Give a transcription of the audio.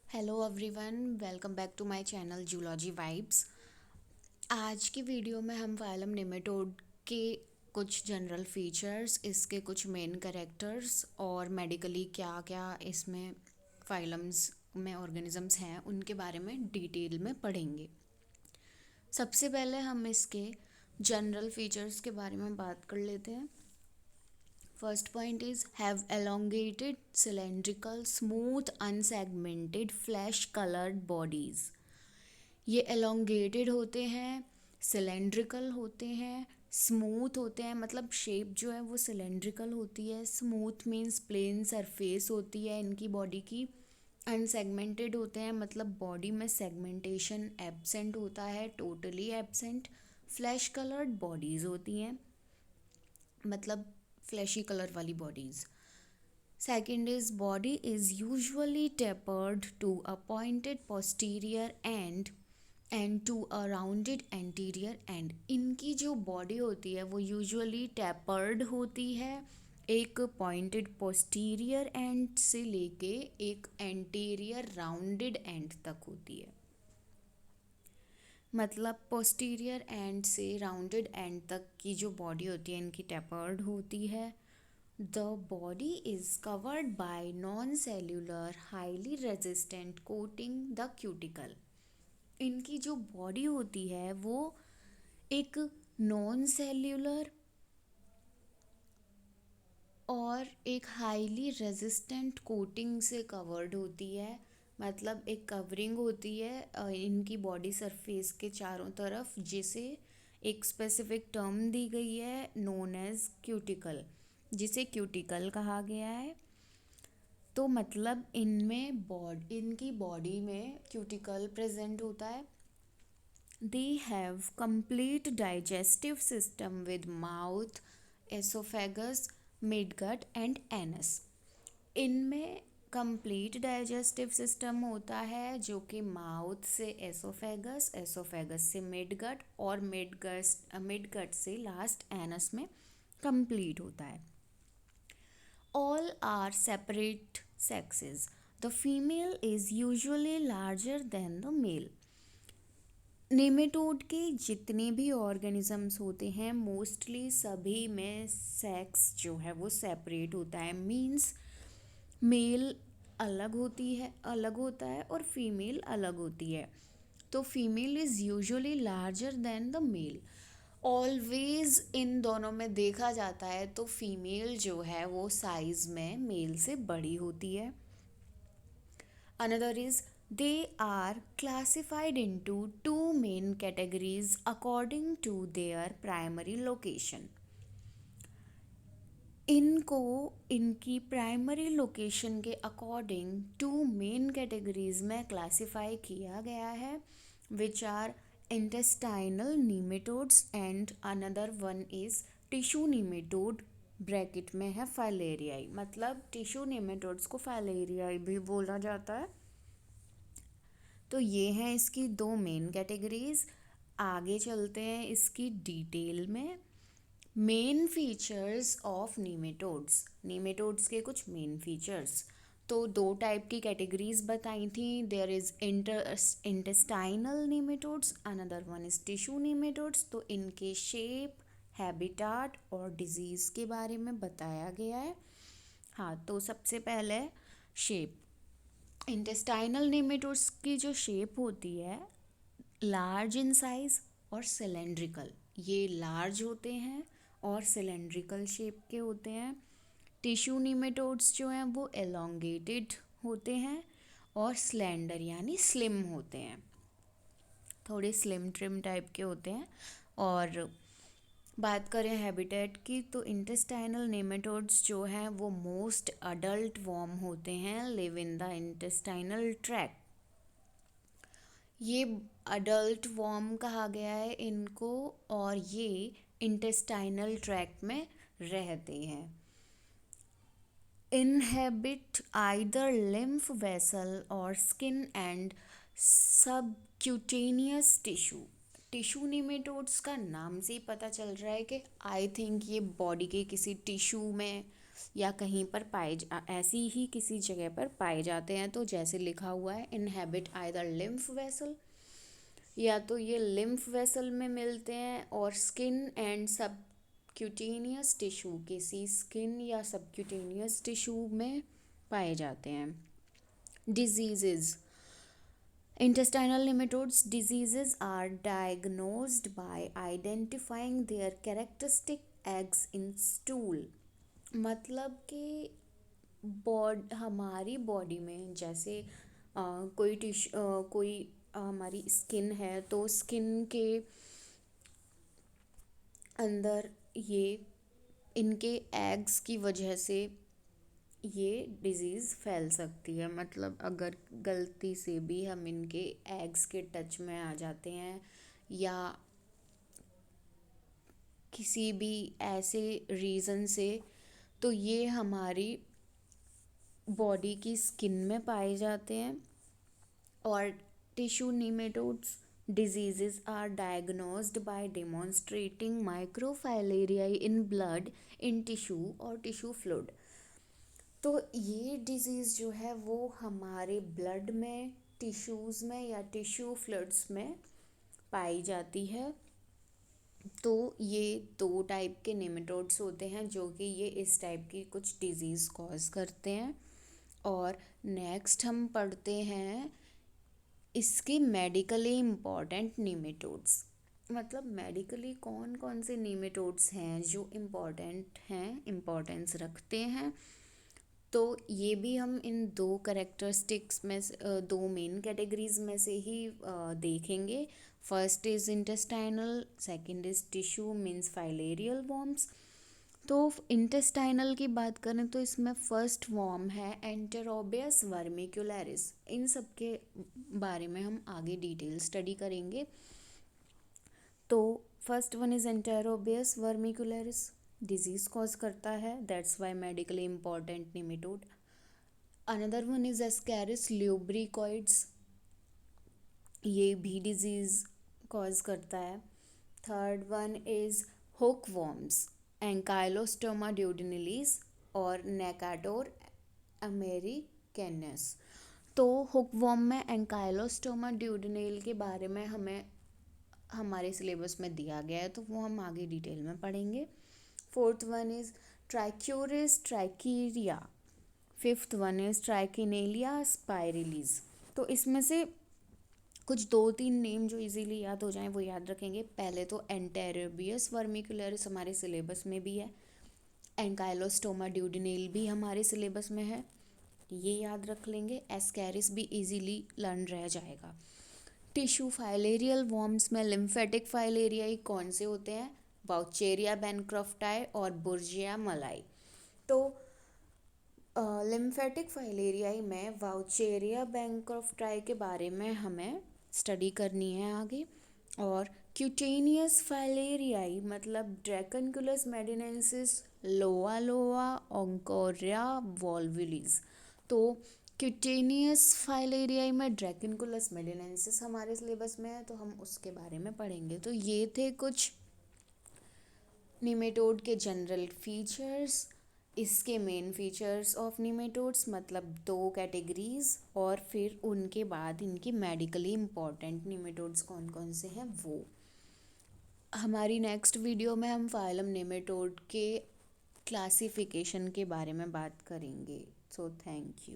Hello everyone, welcome back to my channel zoology vibes. आज की video में हम फाइलम नेमेटोड के कुछ जनरल फीचर्स, इसके कुछ मेन कैरेक्टर्स और मेडिकली क्या क्या इसमें फाइलम्स में ऑर्गेनिजम्स हैं उनके बारे में डिटेल में पढ़ेंगे। सबसे पहले हम इसके जनरल फीचर्स के बारे में बात कर लेते हैं। First point is have elongated, cylindrical, smooth, unsegmented, flesh colored bodies. ये elongated होते हैं, cylindrical होते हैं, smooth होते हैं, मतलब शेप जो है वो cylindrical होती है, smooth means plain surface होती है इनकी बॉडी की, अनसेगमेंटेड होते हैं मतलब बॉडी में सेगमेंटेशन एब्सेंट होता है, totally absent, flash coloured bodies होती हैं मतलब फ्लैशी कलर वाली bodies. Second is body is usually tapered to a pointed posterior end to a rounded anterior end. इनकी जो बॉडी होती है वो यूजुअली टेपर्ड होती है, एक पॉइंटेड पोस्टीरियर एंड से लेके एक एंटीरियर राउंडेड एंड तक होती है। मतलब पोस्टीरियर एंड से राउंडेड एंड तक की जो बॉडी होती है इनकी टेपर्ड होती है। The body is covered by non cellular highly resistant coating the cuticle. इनकी जो बॉडी होती है वो एक नॉन सेल्यूलर और एक हाईली रेजिस्टेंट कोटिंग से कवर्ड होती है, मतलब एक कवरिंग होती है इनकी बॉडी सरफेस के चारों तरफ, जिसे एक स्पेसिफिक टर्म दी गई है नोन एज क्यूटिकल, जिसे क्यूटिकल कहा गया है। तो मतलब इनकी बॉडी में क्यूटिकल प्रेजेंट होता है। They have complete digestive system with mouth, oesophagus, midgut and anus. इनमें कंप्लीट डाइजेस्टिव सिस्टम होता है जो कि माउथ से एसोफेगस, एसोफेगस से मिडगट और मिडगट से लास्ट एनस में कंप्लीट होता है। All are separate sexes. The female is usually larger than the male. Nematode के जितने भी ऑर्गेनिजम्स होते हैं मोस्टली सभी में सेक्स जो है वो सेपरेट होता है, मीन्स मेल अलग होता है और फीमेल अलग होती है। तो female is usually larger than the male. Always इन दोनों में देखा जाता है तो फीमेल जो है वो साइज में मेल से बड़ी होती है। Another is they are classified into two main categories according to their primary location. इनको इनकी प्राइमरी लोकेशन के अकॉर्डिंग टू मेन कैटेगरीज में क्लासिफाई किया गया है, which are intestinal nematodes and another one is tissue nematode, bracket में है फाइलेरियाई, मतलब टिश्यू नेमेटोड्स को फाइलेरियाई भी बोला जाता है। तो ये हैं इसकी दो मेन कैटेगरीज। आगे चलते हैं इसकी डिटेल में। मेन फीचर्स ऑफ नेमेटोड्स के कुछ मेन फीचर्स। तो दो टाइप की कैटेगरीज बताई थी, there is intestinal nematodes, another one is tissue nematodes. तो इनके शेप, हैबिटाट और डिजीज़ के बारे में बताया गया है। हाँ, तो सबसे पहले शेप। इंटेस्टाइनल नेमेटोड्स की जो शेप होती है लार्ज इन साइज और सिलेंड्रिकल, ये लार्ज होते हैं और सिलेंड्रिकल शेप के होते हैं। टिश्यू निमेटोड्स जो हैं वो एलोंगेटेड होते हैं और स्लेंडर यानी स्लिम होते हैं, थोड़े स्लिम ट्रिम टाइप के होते हैं। और बात करें हैबिटेट की तो इंटेस्टाइनल नेमेटोड्स जो हैं वो मोस्ट अडल्ट वॉर्म होते हैं, live in the intestinal tract. ये अडल्ट वॉर्म कहा गया है इनको और ये इंटेस्टाइनल ट्रैक्ट में रहते हैं। इनहेबिट आइदर लिम्फ वेसल और skin and subcutaneous tissue nematodes का नाम से ही पता चल रहा है कि आई थिंक ये बॉडी के किसी टिश्यू में या कहीं पर ऐसी ही किसी जगह पर पाए जाते हैं। तो जैसे लिखा हुआ है, इनहेबिट आइदर लिम्फ वेसल, या तो ये लिम्फ वेसल में मिलते हैं, और स्किन एंड सबक्यूटेनियस टिश्यू, किसी स्किन या सबक्यूटेनियस टिश्यू में पाए जाते हैं। Diseases, intestinal nematodes diseases are diagnosed by identifying their characteristic eggs in stool। मतलब कि हमारी बॉडी में जैसे कोई हमारी स्किन है, तो स्किन के अंदर ये इनके एग्स की वजह से ये डिज़ीज़ फैल सकती है। मतलब अगर गलती से भी हम इनके एग्स के टच में आ जाते हैं, या किसी भी ऐसे रीज़न से, तो ये हमारी बॉडी की स्किन में पाए जाते हैं। और tissue नीमेटोड्स diseases are diagnosed by demonstrating microfilariae in blood, in tissue और tissue fluid। तो ये डिज़ीज़ जो है वो हमारे ब्लड में, टिश्यूज़ में या टिश्यू फ्लूइड्स में पाई जाती है। तो ये 2 टाइप के नेमेटोड्स होते हैं जो कि ये इस टाइप की कुछ डिज़ीज़ कॉज करते हैं। और नेक्स्ट हम पढ़ते हैं इसके मेडिकली इम्पॉर्टेंट नेमेटोड्स। मतलब मेडिकली कौन कौन से नेमेटोड्स हैं जो इम्पॉर्टेंट हैं, इम्पॉर्टेंस रखते हैं। तो ये भी हम इन 2 करेक्टरिस्टिक्स में 2 मेन कैटेगरीज में से ही देखेंगे। First is intestinal, second is tissue means filarial worms. तो इंटेस्टाइनल की बात करें तो इसमें फर्स्ट वॉर्म है एंटेरोबियस वर्मिकुलरिस। इन सब के बारे में हम आगे डिटेल स्टडी करेंगे। तो first one is Enterobius vermicularis, disease cause करता है, that's why medically important nematode. Another one is Ascaris lumbricoides, ये भी डिजीज कॉज करता है। Third one is hookworms, Ancylostoma duodenale और नेकाटोर अमेरिकेनस। तो हुक वॉर्म में एंकाइलोस्टोमा ड्यूडिनिल के बारे में हमें हमारे सिलेबस में दिया गया है, तो वो हम आगे डिटेल में पढ़ेंगे। Fourth one is Trichuris trichiura, fifth one is Trichinella spiralis. तो इसमें से कुछ 2-3 नेम जो इजीली याद हो जाएं वो याद रखेंगे। पहले तो एंटेरोबियस वर्मिकुलरिस हमारे सिलेबस में भी है, एंकाइलोस्टोमा ड्यूडिनेल भी हमारे सिलेबस में है, ये याद रख लेंगे। एस्कैरिस भी इजीली लर्न रह जाएगा। टिश्यू फाइलेरियल वॉर्म्स में लिम्फेटिक फाइलेरियाई कौन से होते हैं, वाउचेरिया बैनक्रॉफ्टाई और बुर्जिया मलाई। तो लिम्फेटिक फाइलेरियाई में वाउचेरिया बैनक्रॉफ्टाई के बारे में हमें स्टडी करनी है आगे। और क्यूटेनियस फाइलेरियाई मतलब ड्रैकनकुलस मेडिनेंसिस, लोआ लोआ, ओंकोरिया वॉल्वुलिस। तो क्यूटेनियस फाइलेरियाई में ड्रैकनकुलस मेडिनेंसिस हमारे सिलेबस में है, तो हम उसके बारे में पढ़ेंगे। तो ये थे कुछ निमेटोड के जनरल फीचर्स, इसके मेन फीचर्स ऑफ निमेटोड्स, मतलब 2 कैटेगरीज, और फिर उनके बाद इनकी मेडिकली इम्पॉर्टेंट निमेटोड्स कौन कौन से हैं वो। हमारी नेक्स्ट वीडियो में हम फाइलम नेमेटोड के क्लासिफिकेशन के बारे में बात करेंगे। So thank you.